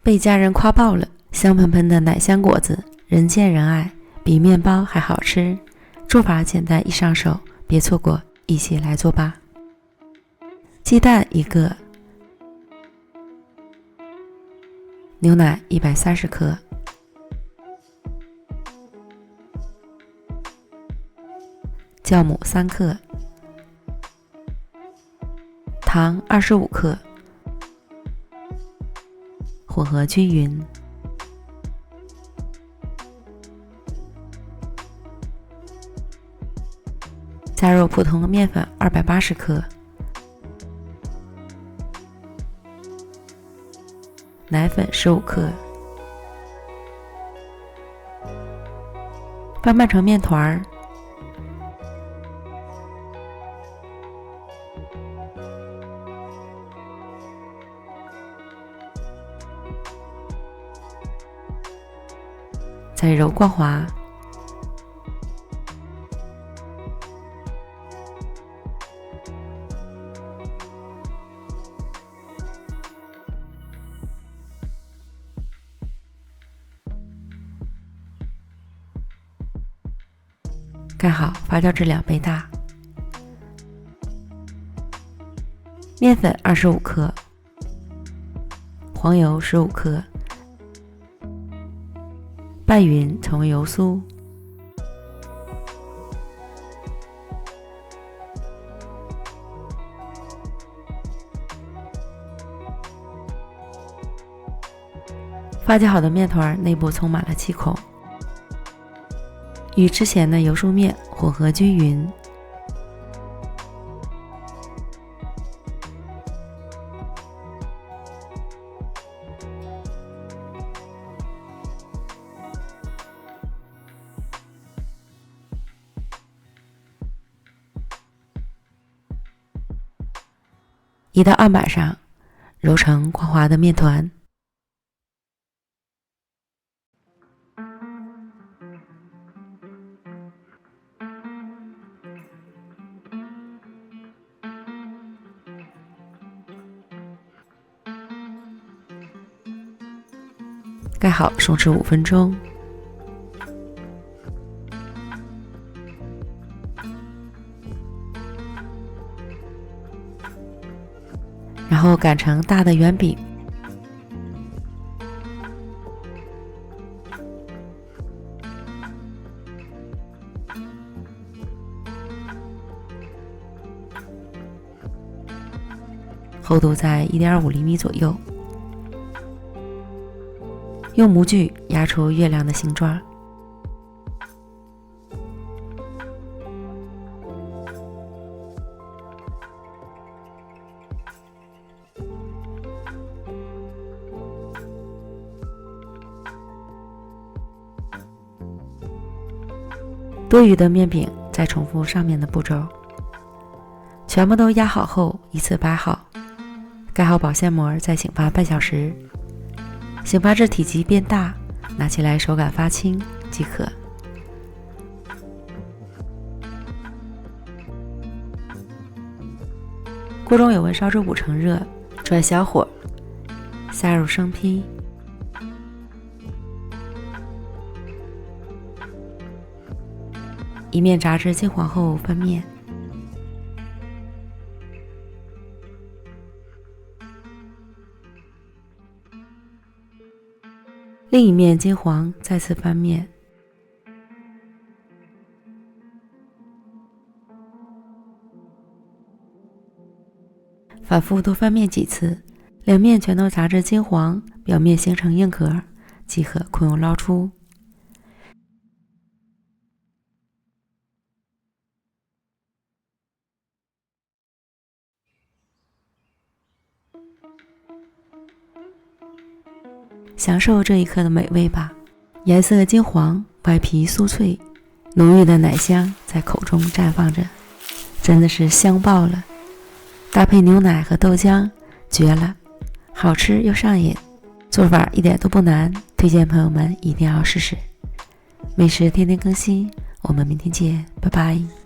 被家人夸爆了，香喷喷的奶香果子人见人爱，比面包还好吃。做法简单易上手，别错过，一起来做吧。鸡蛋1个，牛奶130克，酵母3克，糖25克，混合均匀。加入普通面粉280克，奶粉15克，翻拌成面团，再揉光滑。盖好，发酵至2倍大。面粉25克，黄油15克，拌匀成为油酥。发酵好的面团内部充满了气孔，与之前的油酥面混合均匀。移到案板上，揉成光滑的面团。盖好，松弛5分钟。然后擀成大的圆饼，厚度在1.5厘米左右。用模具压出月亮的形状。多余的面饼再重复上面的步骤，全部都压好后依次摆好，盖好保鲜膜，再醒发半小时。醒发至体积变大，拿起来手感发轻即可。锅中有温烧至5成热，转小火，下入生坯，一面炸至金黄后翻面。另一面金黄，再次翻面。反复多翻面几次，两面全都炸至金黄，表面形成硬壳，即可控油捞出。享受这一刻的美味吧！颜色金黄，外皮酥脆，浓郁的奶香在口中绽放着，真的是香爆了！搭配牛奶和豆浆，绝了！好吃又上瘾，做法一点都不难，推荐朋友们一定要试试。美食天天更新，我们明天见，拜拜。